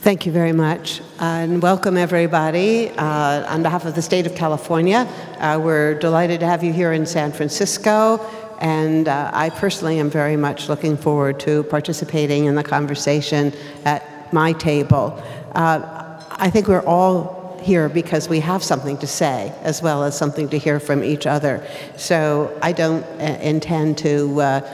Thank you very much, and welcome everybody. On behalf of the state of California, we're delighted to have you here in San Francisco, and I personally am very much looking forward to participating in the conversation at my table. I think we're all here because we have something to say, as well as something to hear from each other. So I don't intend to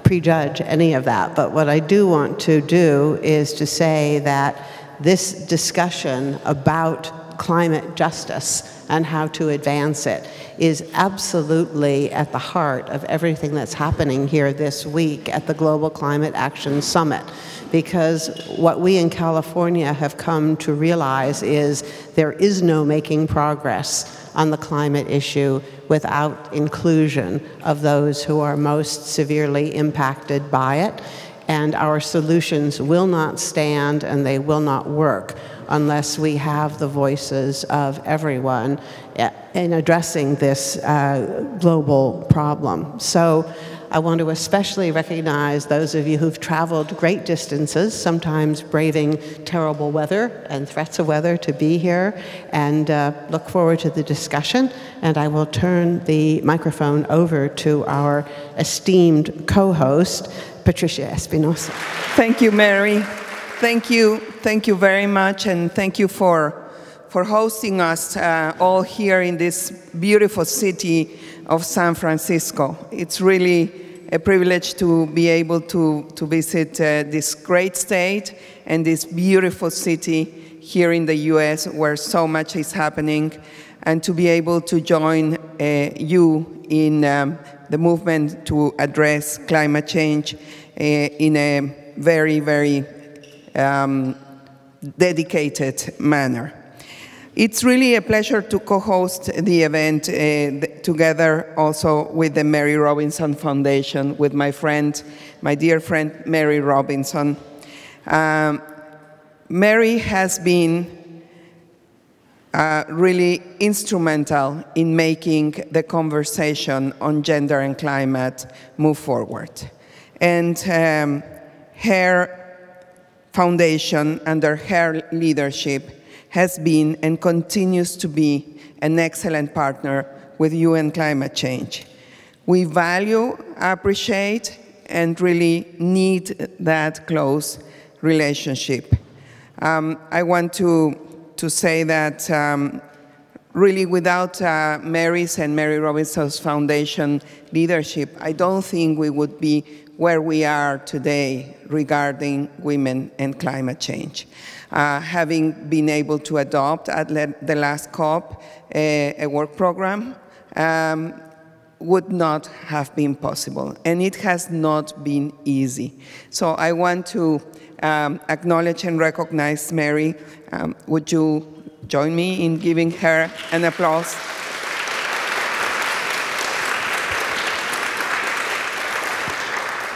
prejudge any of that, but what I do want to do is to say that this discussion about climate justice and how to advance it is absolutely at the heart of everything that's happening here this week at the Global Climate Action Summit. Because what we in California have come to realize is there is no making progress on the climate issue without inclusion of those who are most severely impacted by it. And our solutions will not stand and they will not work unless we have the voices of everyone in addressing this global problem. So I want to especially recognize those of you who've traveled great distances, sometimes braving terrible weather and threats of weather to be here, and look forward to the discussion. And I will turn the microphone over to our esteemed co-host, Patricia Espinosa. Thank you, Mary. Thank you very much, and thank you for hosting us all here in this beautiful city of San Francisco. It's really a privilege to be able to visit this great state and this beautiful city here in the US where so much is happening, and to be able to join you in the movement to address climate change in a very, very dedicated manner. It's really a pleasure to co-host the event together also with the Mary Robinson Foundation, with my dear friend, Mary Robinson. Mary has been really instrumental in making the conversation on gender and climate move forward. And her foundation, under her leadership, has been and continues to be an excellent partner with UN climate change. We value, appreciate, and really need that close relationship. I want to say that really without Mary's and Mary Robinson's Foundation leadership, I don't think we would be where we are today regarding women and climate change. Having been able to adopt at the last COP a work program would not have been possible, and it has not been easy. So I want to acknowledge and recognize Mary. Would you join me in giving her an applause?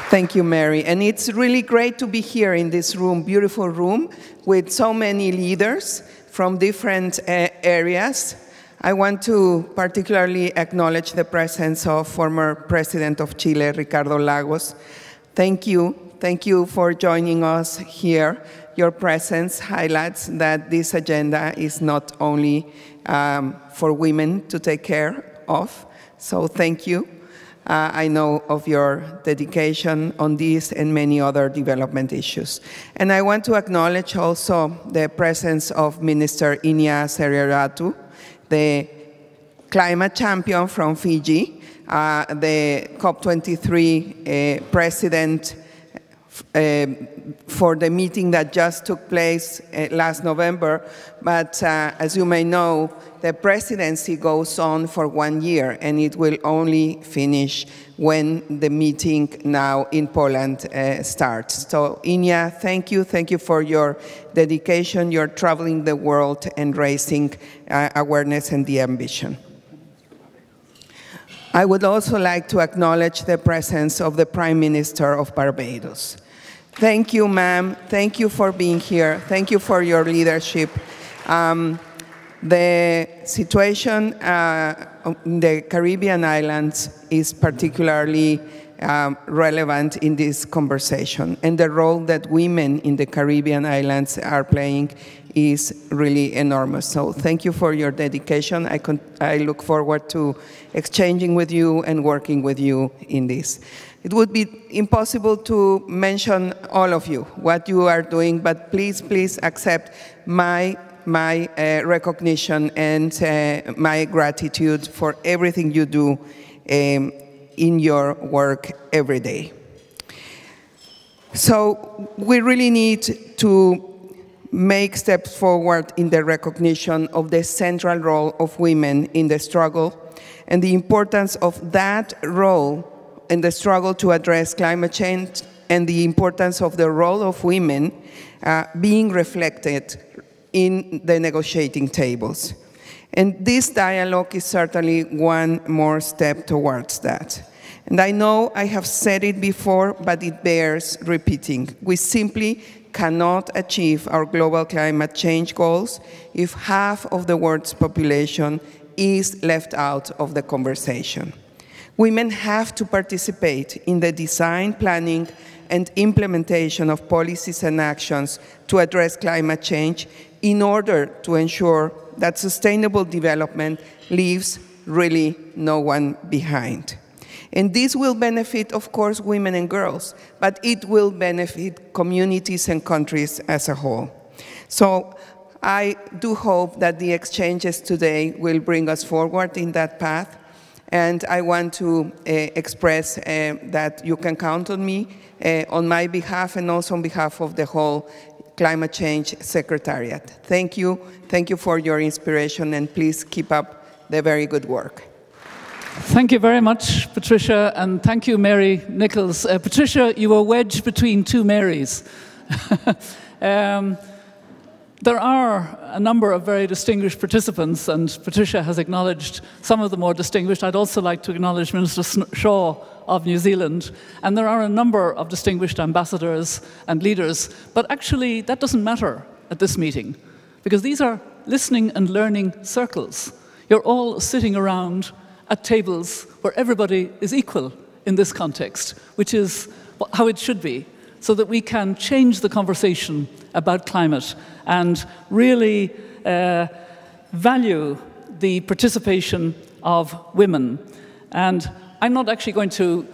Thank you, Mary. And it's really great to be here in this room, beautiful room, with so many leaders from different areas. I want to particularly acknowledge the presence of former President of Chile, Ricardo Lagos. Thank you. Thank you for joining us here. Your presence highlights that this agenda is not only for women to take care of, so thank you. I know of your dedication on this and many other development issues. And I want to acknowledge also the presence of Minister Inia Sereratu, the climate champion from Fiji, the COP23 president for the meeting that just took place last November. But as you may know, the presidency goes on for 1 year, and it will only finish when the meeting now in Poland starts. So Inia, thank you. Thank you for your dedication. You're traveling the world and raising awareness and the ambition. I would also like to acknowledge the presence of the Prime Minister of Barbados. Thank you, ma'am. Thank you for being here. Thank you for your leadership. The situation in the Caribbean islands is particularly relevant in this conversation. And the role that women in the Caribbean islands are playing is really enormous. So thank you for your dedication. I look forward to exchanging with you and working with you in this. It would be impossible to mention all of you, what you are doing, but please, please accept my recognition and my gratitude for everything you do in your work every day. So we really need to make steps forward in the recognition of the central role of women in the struggle and the importance of that role in the struggle to address climate change and the importance of the role of women being reflected in the negotiating tables. And this dialogue is certainly one more step towards that. And I know I have said it before, but it bears repeating. We simply cannot achieve our global climate change goals if half of the world's population is left out of the conversation. Women have to participate in the design, planning, and implementation of policies and actions to address climate change in order to ensure that sustainable development leaves really no one behind. And this will benefit, of course, women and girls, but it will benefit communities and countries as a whole. So I do hope that the exchanges today will bring us forward in that path. And I want to express that you can count on me on my behalf and also on behalf of the whole Climate Change Secretariat. Thank you. Thank you for your inspiration, and please keep up the very good work. Thank you very much, Patricia, and thank you, Mary Nichols. Patricia, you were wedged between two Marys. There are a number of very distinguished participants, and Patricia has acknowledged some of the more distinguished. I'd also like to acknowledge Minister Shaw of New Zealand, and there are a number of distinguished ambassadors and leaders, but actually that doesn't matter at this meeting, because these are listening and learning circles. You're all sitting around at tables where everybody is equal in this context, which is how it should be, so that we can change the conversation about climate and really value the participation of women. And I'm not actually going to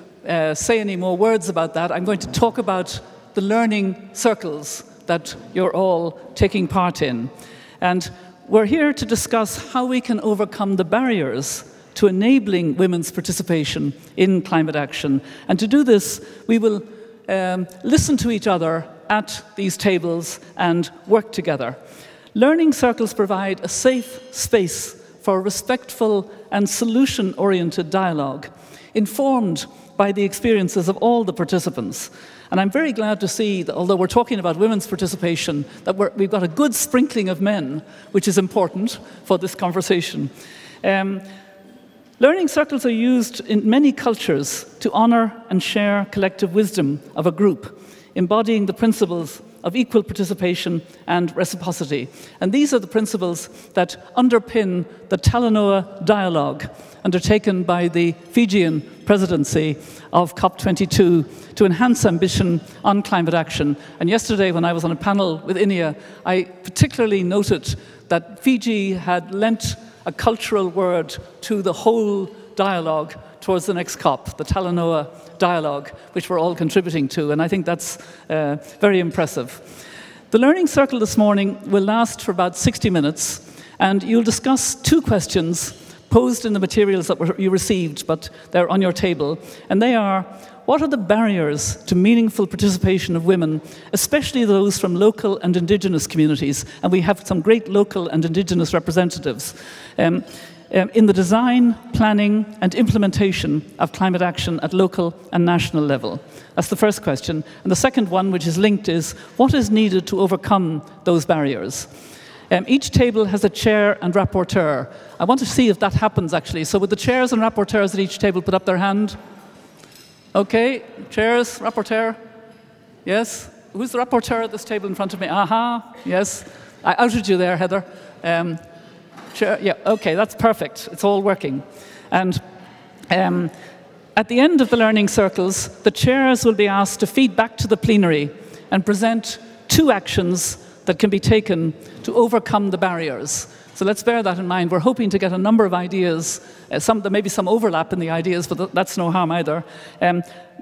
say any more words about that. I'm going to talk about the learning circles that you're all taking part in. And we're here to discuss how we can overcome the barriers to enabling women's participation in climate action. And to do this, we will listen to each other at these tables and work together. Learning circles provide a safe space for respectful and solution-oriented dialogue, informed by the experiences of all the participants. And I'm very glad to see that, although we're talking about women's participation, that we've got a good sprinkling of men, which is important for this conversation. Learning circles are used in many cultures to honor and share collective wisdom of a group, embodying the principles of equal participation and reciprocity. And these are the principles that underpin the Talanoa dialogue undertaken by the Fijian presidency of COP22 to enhance ambition on climate action. And yesterday, when I was on a panel with INEA, I particularly noted that Fiji had lent a cultural word to the whole dialogue towards the next COP, the Talanoa dialogue, which we're all contributing to, and I think that's very impressive. The learning circle this morning will last for about 60 minutes, and you'll discuss two questions posed in the materials that you received, but they're on your table, and they are: what are the barriers to meaningful participation of women, especially those from local and indigenous communities? And we have some great local and indigenous representatives. In the design, planning and implementation of climate action at local and national level? That's the first question. And the second one, which is linked, is what is needed to overcome those barriers? Each table has a chair and rapporteur. I want to see if that happens, actually. So would the chairs and rapporteurs at each table put up their hand? Okay, chairs, rapporteur? Yes? Who's the rapporteur at this table in front of me? Aha, yes. I outed you there, Heather. Chair, yeah, okay, that's perfect. It's all working. And At the end of the learning circles, the chairs will be asked to feed back to the plenary and present 2 actions that can be taken to overcome the barriers. So let's bear that in mind. We're hoping to get a number of ideas. There may be some overlap in the ideas, but that's no harm either.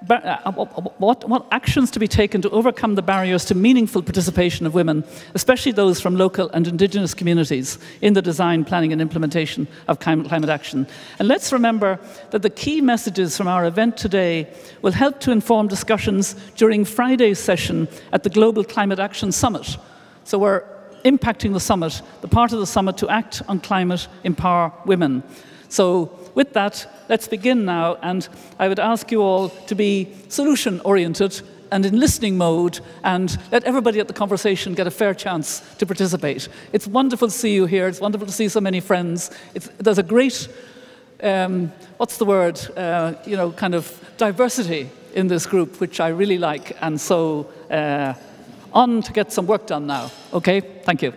What actions to be taken to overcome the barriers to meaningful participation of women, especially those from local and indigenous communities, in the design, planning and implementation of climate action. And let's remember that the key messages from our event today will help to inform discussions during Friday's session at the Global Climate Action Summit. So we're impacting the summit, the part of the summit to act on climate, empower women. So with that, let's begin now, and I would ask you all to be solution-oriented and in listening mode, and let everybody at the conversation get a fair chance to participate. It's wonderful to see you here. It's wonderful to see so many friends. There's a great, what's the word, kind of diversity in this group, which I really like, and so on to get some work done now. Okay, thank you.